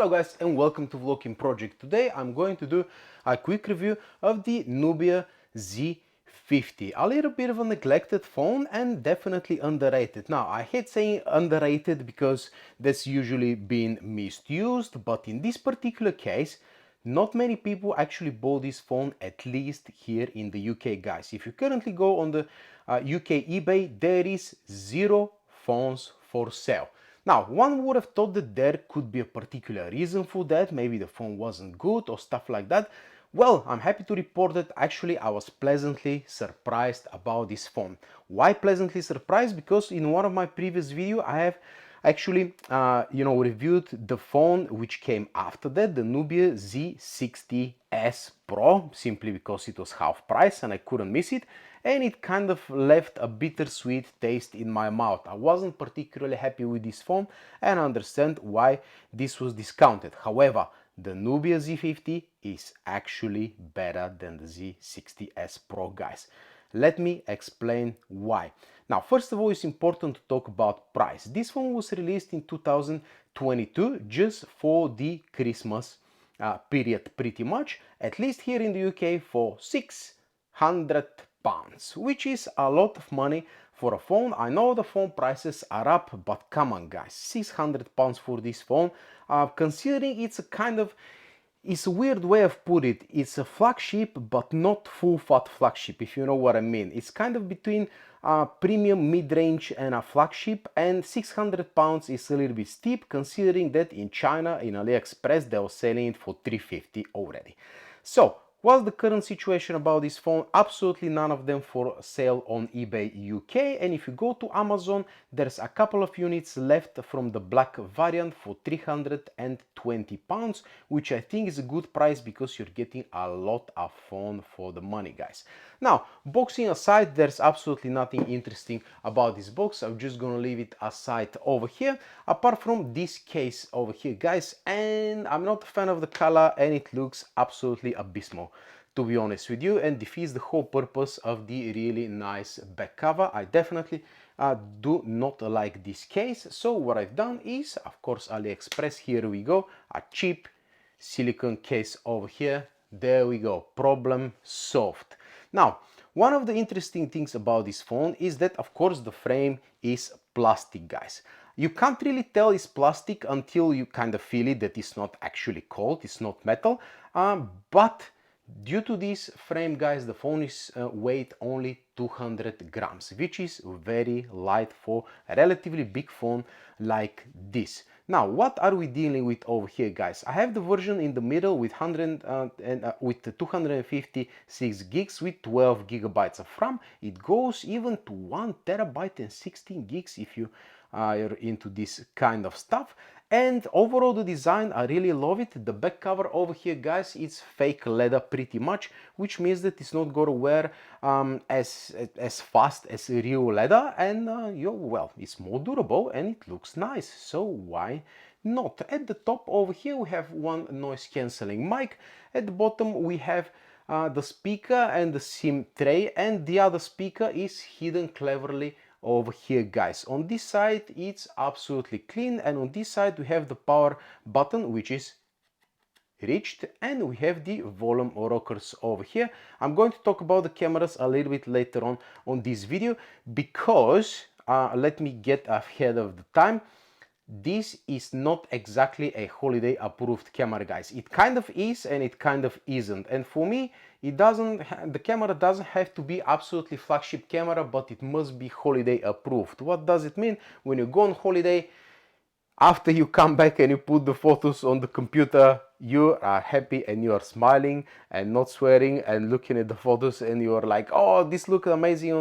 Hello guys and welcome to Vlogging Project. Today I'm going to do a quick review of the Nubia Z50. A little bit of a neglected phone and definitely underrated. Now I hate saying underrated because that's usually been misused, but in this particular case not many people actually bought this phone, at least here in the UK, guys. If you currently go on the UK eBay, there is zero phones for sale. Now, one would have thought that there could be a particular reason for that, maybe the phone wasn't good or stuff like that. Well, I'm happy to report that actually I was pleasantly surprised about this phone. Why pleasantly surprised? Because in one of my previous videos I have actually reviewed the phone which came after that, the Nubia Z60S Pro, simply because it was half price and I couldn't miss it, and it kind of left a bittersweet taste in my mouth. I wasn't particularly happy with this phone and I understand why this was discounted. However, the Nubia Z50 is actually better than the Z60S Pro, guys. Let me explain why. Now, first of all, it's important to talk about price. This phone was released in 2022, just for the Christmas period, pretty much, at least here in the UK, for £600, which is a lot of money for a phone. I know the phone prices are up, but come on guys, £600 for this phone, considering it's a it's a weird way of putting it. It's a flagship, but not full fat flagship, if you know what I mean. It's kind of between a premium mid-range and a flagship, and £600 is a little bit steep, considering that in China, in AliExpress, they were selling it for £350 already. So, what's the current situation about this phone? Absolutely none of them for sale on eBay UK, and if you go to Amazon, there's a couple of units left from the black variant for £320, which I think is a good price because you're getting a lot of phone for the money, guys. Now, boxing aside, there's absolutely nothing interesting about this box. I'm just gonna leave it aside over here, apart from this case over here, guys, and I'm not a fan of the color and it looks absolutely abysmal, to be honest with you, and defeats the whole purpose of the really nice back cover. I definitely do not like this case. So what I've done is, of course, AliExpress, here we go, a cheap silicone case over here. There we go, problem solved. Now, one of the interesting things about this phone is that, of course, the frame is plastic, guys. You can't really tell it's plastic until you kind of feel it, that it's not actually cold, it's not metal, but due to this frame, guys, the phone is weight only 200 grams, which is very light for a relatively big phone like this. Now, what are we dealing with over here, guys? I have the version in the middle with 256 gigs with 12 gigabytes of RAM. It goes even to 1 terabyte and 16 gigs if you are into this kind of stuff. And overall, the design, I really love it. The back cover over here, guys, it's fake leather pretty much, which means that it's not gonna wear as fast as real leather, and well, it's more durable and it looks nice, so why not? At the top over here we have one noise cancelling mic. At the bottom we have the speaker and the SIM tray, and the other speaker is hidden cleverly over here, guys. On this side it's absolutely clean, and on this side we have the power button, which is reached, and we have the volume rockers over here. I'm going to talk about the cameras a little bit later on this video, because let me get ahead of the time. This is not exactly a holiday approved camera, guys. It kind of is and it kind of isn't, and for me the camera doesn't have to be absolutely flagship camera, but it must be holiday approved. What does it mean? When you go on holiday, after you come back and you put the photos on the computer, you are happy and you are smiling and not swearing and looking at the photos, and you are like, oh, this looks amazing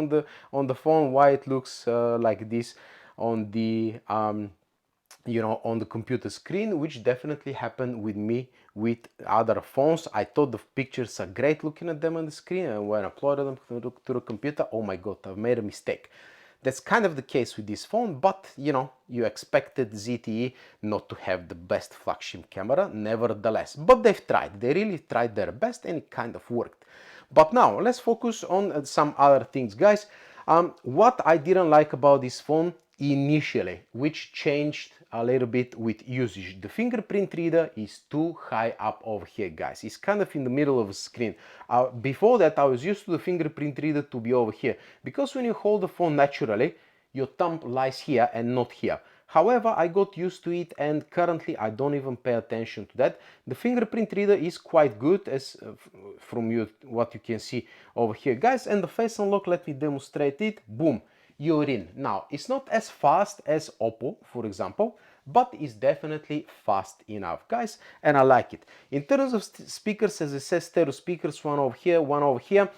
on the phone, why it looks like this on the on the computer screen, which definitely happened with me with other phones. I thought the pictures are great looking at them on the screen, and when I uploaded them to the computer, oh my god, I've made a mistake. That's kind of the case with this phone, but you expected ZTE not to have the best flagship camera, nevertheless. But they've tried, they really tried their best, and it kind of worked. But now let's focus on some other things, guys. What I didn't like about this phone initially, which changed a little bit with usage. The fingerprint reader is too high up over here, guys. It's kind of in the middle of the screen. Before that, I was used to the fingerprint reader to be over here, because when you hold the phone naturally, your thumb lies here and not here. However, I got used to it, and currently I don't even pay attention to that. The fingerprint reader is quite good, as from what you can see over here, guys. And the face unlock, let me demonstrate it. Boom, you're in. Now, it's not as fast as Oppo, for example, but it's definitely fast enough, guys, and I like it. In terms of speakers, as I said, stereo speakers, one over here, one over here.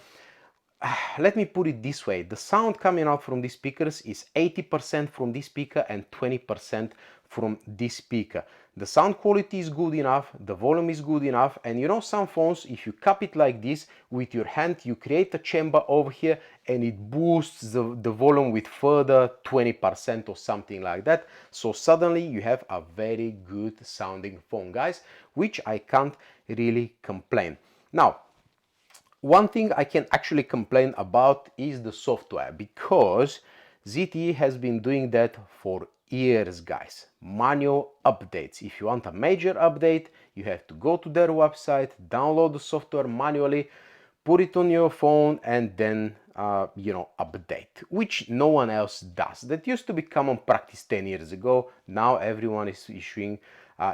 Let me put it this way, the sound coming out from these speakers is 80% from this speaker and 20% from this speaker. The sound quality is good enough, the volume is good enough, and you know, some phones, if you cup it like this with your hand, you create a chamber over here and it boosts the volume with further 20% or something like that. So suddenly you have a very good sounding phone, guys, which I can't really complain. Now, one thing I can actually complain about is the software, because ZTE has been doing that for years, guys. Manual updates. If you want a major update, you have to go to their website, download the software manually, put it on your phone, and then you know, update, which no one else does. That used to be common practice 10 years ago. Now everyone is issuing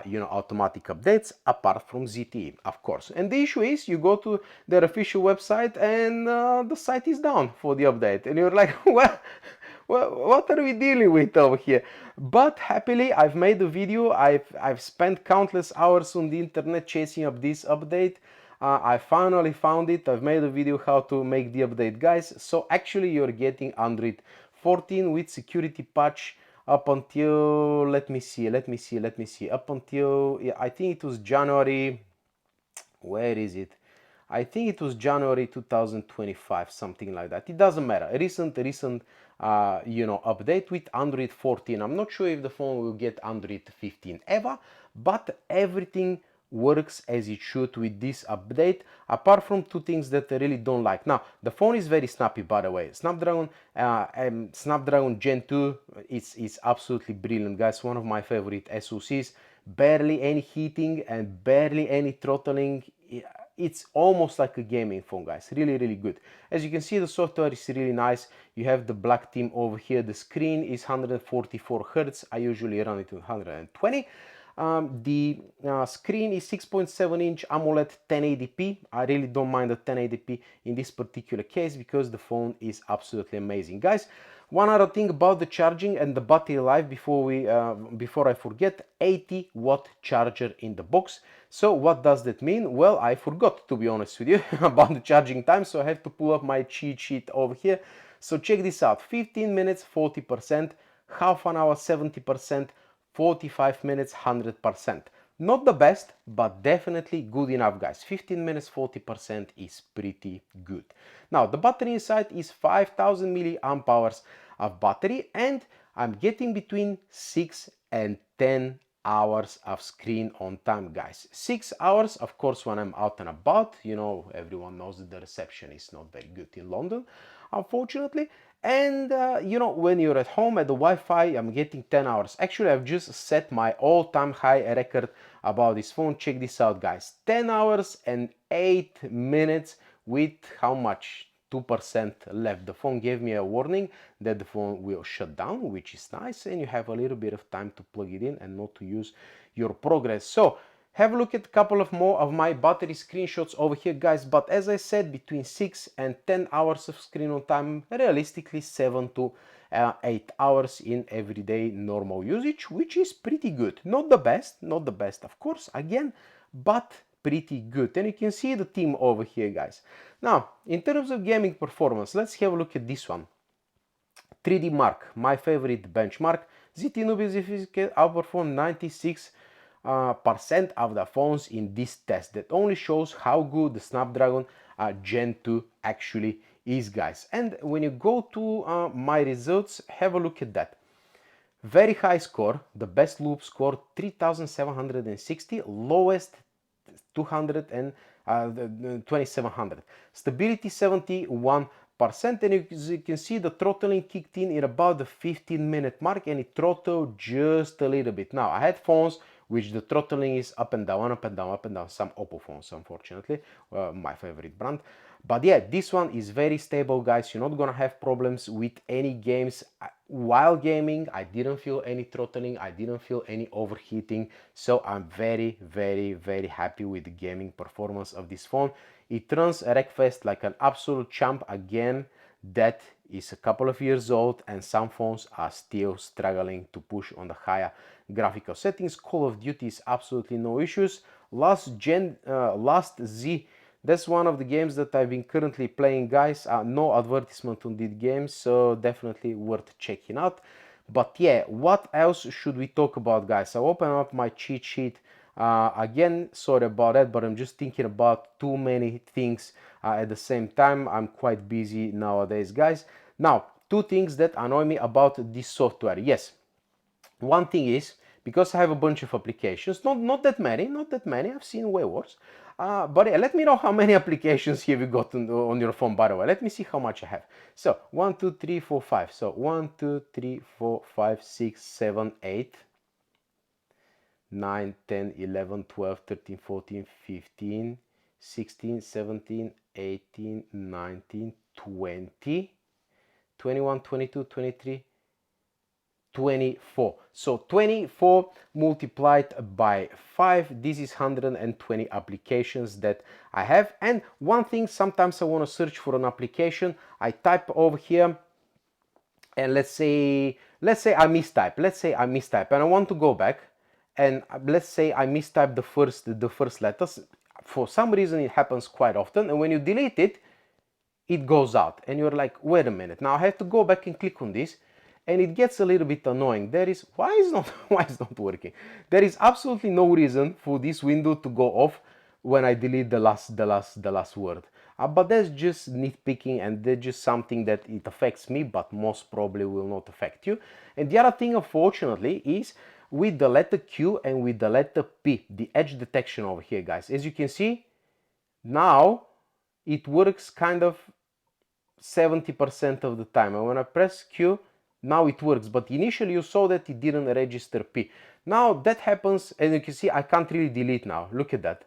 you know, automatic updates, apart from ZTE, of course. And the issue is, you go to their official website and the site is down for the update, and you're like, what are we dealing with over here? But happily, I've made a video. I've spent countless hours on the internet chasing up this update. I finally found it. I've made a video how to make the update, guys. So actually, you're getting Android 14 with security patch up until, let me see, up until, yeah, I think it was January, where is it? I think it was January 2025, something like that. It doesn't matter. A recent you know, update with Android 14. I'm not sure if the phone will get Android 15 ever, but everything works as it should with this update, apart from two things that I really don't like. Now, the phone is very snappy, by the way. Snapdragon Gen 2 is absolutely brilliant, guys. One of my favorite SoCs. Barely any heating and barely any throttling. It's almost like a gaming phone, guys. Really good. As you can see, the software is really nice. You have the black theme over here. The screen is 144 Hz. I usually run it to 120. The screen is 6.7 inch AMOLED 1080p. I really don't mind the 1080p in this particular case, because the phone is absolutely amazing, guys. One other thing about the charging and the battery life before I forget, 80-watt charger in the box. So what does that mean? Well, I forgot, to be honest with you, about the charging time, so I have to pull up my cheat sheet over here. So check this out: 15 minutes 40%, half an hour 70%, 45 minutes 100%. Not the best, but definitely good enough, guys. 15 minutes 40% is pretty good. Now, the battery inside is 5000 milliamp hours of battery, and I'm getting between 6 and 10 hours of screen on time, guys. 6 hours, of course, when I'm out and about. You know, everyone knows that the reception is not very good in London, unfortunately. And you know, when you're at home at the Wi-Fi, I'm getting 10 hours. Actually, I've just set my all-time high record about this phone. Check this out, guys. 10 hours and 8 minutes with how much? 2% left. The phone gave me a warning that the phone will shut down, which is nice, and you have a little bit of time to plug it in and not to use your progress. So have a look at a couple of more of my battery screenshots over here, guys. But as I said, between 6 and 10 hours of screen on time, realistically 7 to 8 hours in everyday normal usage, which is pretty good. Not the best, of course, again, but pretty good. And you can see the theme over here, guys. Now, in terms of gaming performance, let's have a look at this one. 3D Mark, my favorite benchmark. ZTE Nubia Z50 outperformed 96% of the phones in this test. That only shows how good the Snapdragon Gen 2 actually is, guys. And when you go to my results, have a look at that. Very high score, the best loop score 3760, lowest 200 and 2700. Stability 71%, And as you can see, the throttling kicked in about the 15-minute mark, and it throttled just a little bit. Now, I had phones which the throttling is up and down, up and down, up and down. Some Oppo phones, unfortunately, my favorite brand. But yeah, this one is very stable, guys. You're not gonna have problems with any games. While gaming, I didn't feel any throttling, I didn't feel any overheating, so I'm very, very, very happy with the gaming performance of this phone. It runs RecFast like an absolute champ. Again, that is a couple of years old, and some phones are still struggling to push on the higher graphical settings. Call of Duty is absolutely no issues. Last Z, that's one of the games that I've been currently playing, guys. No advertisement on this game, so definitely worth checking out. But yeah, what else should we talk about, guys? I'll open up my cheat sheet. Again, sorry about that, but I'm just thinking about too many things at the same time. I'm quite busy nowadays, guys. Now, two things that annoy me about this software. Yes, one thing is, because I have a bunch of applications, not that many, I've seen way worse. But yeah, let me know how many applications have you got on your phone, by the way. Let me see how much I have. So 1, 2, 3, 4, 5. So 1, 2, 3, 4, 5, 6, 7, 8, 9, 10, 11, 12, 13, 14, 15, 16, 17, 18, 19, 20, 21, 22, 23, 24. So 24 multiplied by 5, this is 120 applications that I have. And one thing, sometimes I want to search for an application, I type over here, and let's say I mistype, and I want to go back, and let's say I mistype the first letters. For some reason it happens quite often, and when you delete it, it goes out, and you're like, wait a minute, now I have to go back and click on this, and it gets a little bit annoying. Why is not working? There is absolutely no reason for this window to go off when I delete the last word. But that's just nitpicking, and that's just something that it affects me, but most probably will not affect you. And the other thing, unfortunately, is with the letter Q and with the letter P, the edge detection over here, guys. As you can see, now it works kind of 70% of the time. And when I press Q, now it works, but initially you saw that it didn't register P. Now that happens, and you can see I can't really delete now. Look at that.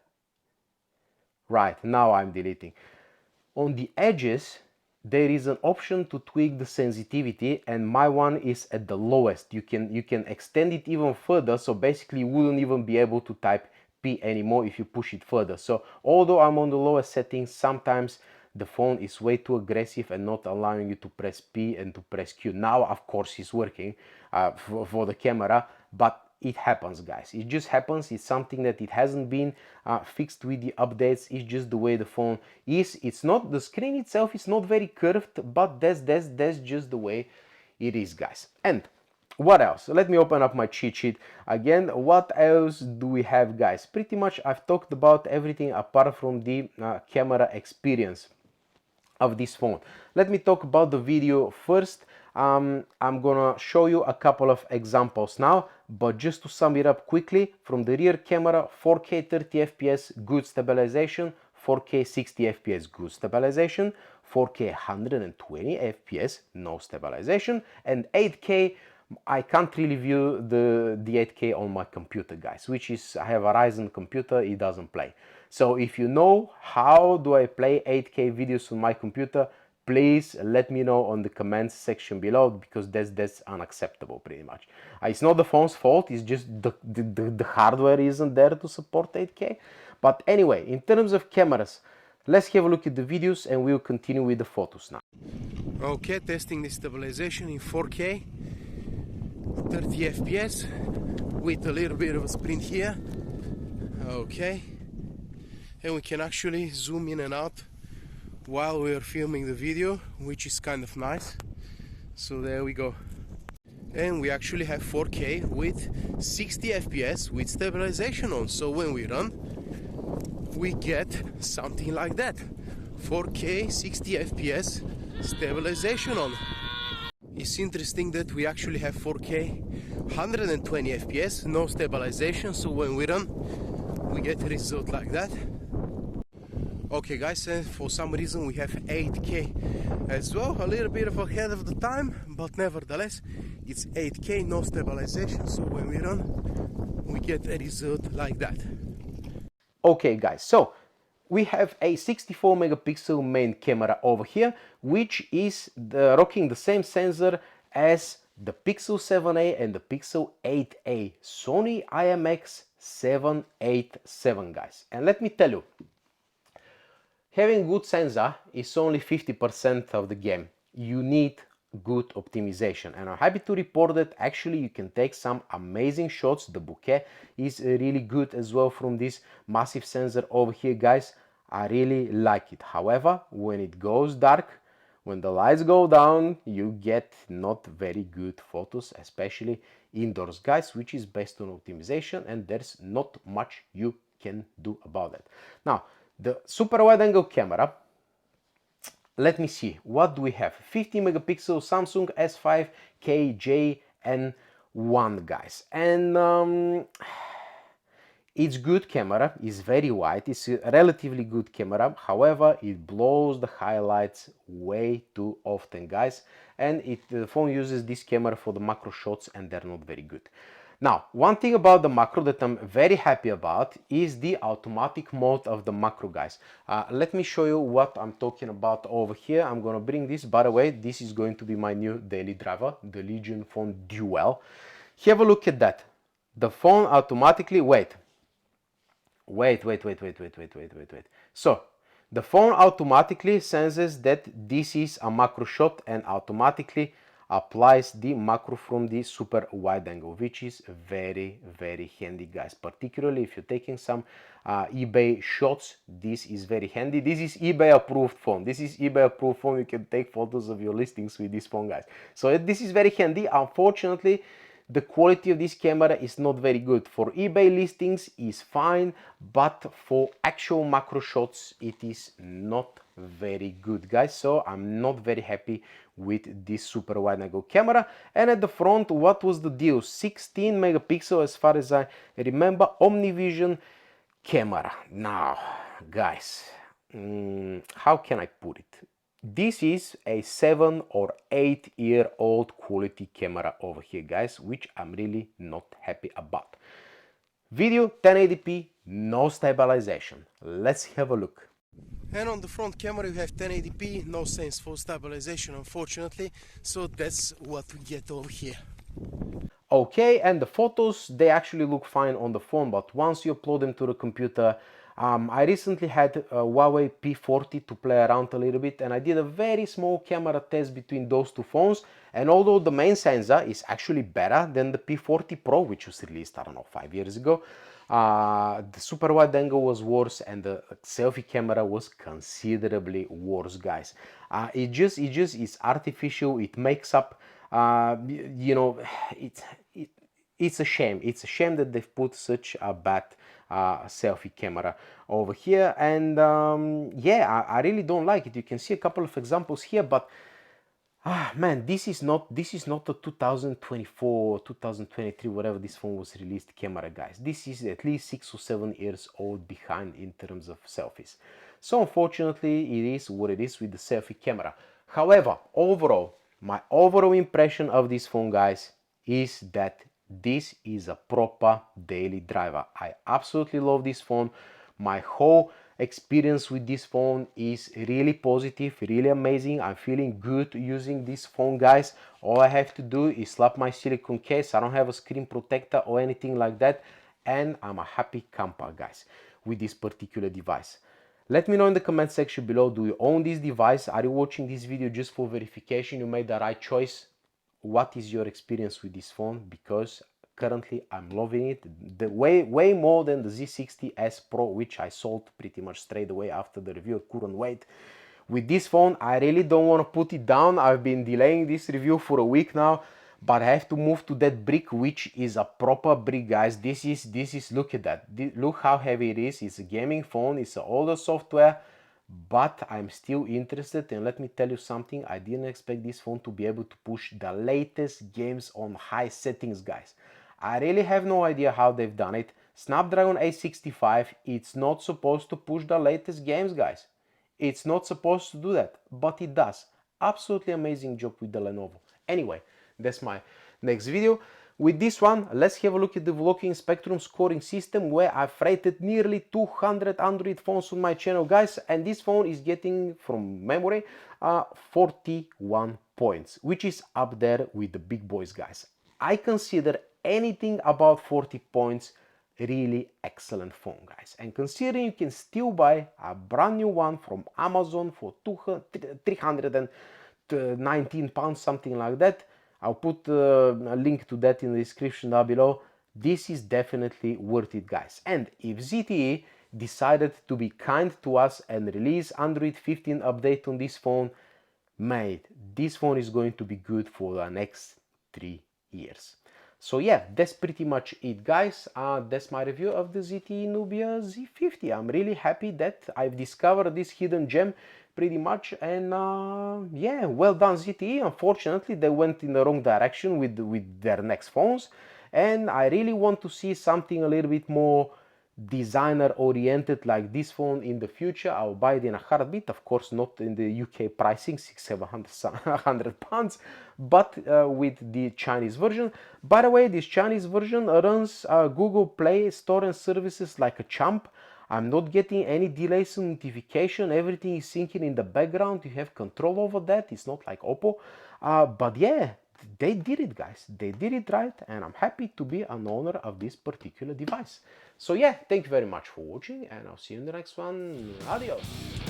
Right, now I'm deleting. On the edges, there is an option to tweak the sensitivity, and my one is at the lowest. You can extend it even further, so basically you wouldn't even be able to type P anymore if you push it further. So although I'm on the lowest settings, sometimes the phone is way too aggressive and not allowing you to press P and to press Q. Now, of course, it's working for the camera, but it happens, guys. It just happens. It's something that it hasn't been fixed with the updates. It's just the way the phone is. It's not, the screen itself is not very curved, but that's just the way it is, guys. And what else? Let me open up my cheat sheet again. What else do we have, guys? Pretty much I've talked about everything apart from the camera experience of this phone. Let me talk about the video first. I'm gonna show you a couple of examples now, but just to sum it up quickly, from the rear camera, 4K 30 FPS, good stabilization, 4K 60 FPS, good stabilization, 4K 120 FPS, no stabilization, and 8K, I can't really view the 8K on my computer, guys, which is, I have a Ryzen computer, it doesn't play. So if you know how do I play 8K videos on my computer, please let me know on the comments section below, because that's unacceptable pretty much. It's not the phone's fault, it's just the hardware isn't there to support 8K. But anyway, in terms of cameras, let's have a look at the videos and we'll continue with the photos now. Okay, testing the stabilization in 4K, 30 FPS with a little bit of a sprint here. Okay, and we can actually zoom in and out while we are filming the video, which is kind of nice. So there we go. And we actually have 4K with 60 FPS with stabilization on. So when we run, we get something like that. 4K 60 FPS stabilization on. It's interesting that we actually have 4K 120 FPS, no stabilization, so when we run we get a result like that. Okay guys, and for some reason we have 8K as well, a little bit of ahead of the time, but nevertheless it's 8K, no stabilization, so when we run we get a result like that. Okay guys, so we have a 64 megapixel main camera over here, which is rocking the same sensor as the Pixel 7a and the Pixel 8a, Sony IMX787 guys. And let me tell you, having good sensor is only 50% of the game. You need good optimization, and I'm happy to report that actually you can take some amazing shots. The bokeh is really good as well from this massive sensor over here guys. I really like it. However, when it goes dark, when the lights go down, you get not very good photos, especially indoors guys, which is based on optimization, and there's not much you can do about that. Now, the super wide angle camera, let me see, what do we have? 50 megapixel Samsung S5 KJN1 guys, and it's good camera, it's very wide, it's a relatively good camera, however it blows the highlights way too often guys, and the phone uses this camera for the macro shots and they're not very good. Now, one thing about the macro that I'm very happy about is the automatic mode of the macro guys. Let me show you what I'm talking about over here. I'm gonna bring this, by the way, this is going to be my new daily driver, the Legion Phone Duel. Have a look at that. The phone automatically, wait. So, the phone automatically senses that this is a macro shot and automatically applies the macro from the super wide angle, which is very handy guys, particularly if you're taking some eBay shots. This is very handy. This is eBay approved phone. You can take photos of your listings with this phone guys, so this is very handy. Unfortunately, the quality of this camera is not very good. For eBay listings is fine, but for actual macro shots it is not very good guys, so I'm not very happy with this super wide angle camera. And at the front, what was the deal? 16 megapixel as far as I remember, OmniVision camera. Now guys, how can I put it? This is a 7 or 8 year old quality camera over here guys, which I'm really not happy about. Video 1080p, no stabilization. Let's have a look. And on the front camera you have 1080p, no sense for stabilization unfortunately, so that's what we get over here. Okay, and the photos, they actually look fine on the phone, but once you upload them to the computer, I recently had a Huawei P40 to play around a little bit, and I did a very small camera test between those two phones, and although the main sensor is actually better than the P40 Pro, which was released, I don't know, 5 years ago, the super wide angle was worse and the selfie camera was considerably worse guys. It just is artificial. It makes up, you know, it's a shame. It's a shame that they've put such a bad selfie camera over here, and yeah, I really don't like it. You can see a couple of examples here, but man, this is not a 2024 2023 whatever this phone was released camera guys. This is at least 6 or 7 years old behind in terms of selfies. So unfortunately it is what it is with the selfie camera. However, overall, my overall impression of this phone guys is that this is a proper daily driver. I absolutely love this phone. My whole experience with this phone is really positive, really amazing. I'm feeling good using this phone guys. All I have to do is slap my silicone case. I don't have a screen protector or anything like that, and I'm a happy camper guys with this particular device. Let me know in the comment section below, do you own this device? Are you watching this video just for verification you made the right choice? What is your experience with this phone? Because currently I'm loving it way more than the Z60S Pro, which I sold pretty much straight away after the review. I couldn't wait. With this phone I really don't want to put it down. I've been delaying this review for a week now, but I have to move to that brick, which is a proper brick guys. This is look at that, look how heavy it is. It's a gaming phone, it's an older software, but I'm still interested. And let me tell you something, I didn't expect this phone to be able to push the latest games on high settings guys. I really have no idea how they've done it. Snapdragon 865, it's not supposed to push the latest games, guys. It's not supposed to do that, but it does. Absolutely amazing job with the Lenovo. Anyway, that's my next video. With this one, let's have a look at the Volokin Spectrum scoring system, where I've rated nearly 200 Android phones on my channel, guys, and this phone is getting, from memory, 41 points, which is up there with the big boys, guys. I consider anything about 40 points really excellent phone, guys, and considering you can still buy a brand new one from Amazon for 319 pounds, something like that. I'll put a link to that in the description down below. This is definitely worth it, guys. And if ZTE decided to be kind to us and release Android 15 update on this phone, mate, this phone is going to be good for the next 3 years. So yeah, that's pretty much it, guys. That's my review of the ZTE Nubia Z50. I'm really happy that I've discovered this hidden gem pretty much, and yeah, well done ZTE. Unfortunately, they went in the wrong direction with their next phones, and I really want to see something a little bit more designer oriented like this phone in the future. I'll buy it in a heartbeat, of course not in the UK pricing, 600-700 pounds, but with the Chinese version. By the way, this Chinese version runs Google Play Store and services like a champ. I'm not getting any delays in notification, everything is syncing in the background, you have control over that, it's not like Oppo. But yeah, they did it, guys, they did it right, and I'm happy to be an owner of this particular device. So yeah, thank you very much for watching, and I'll see you in the next one. Adios!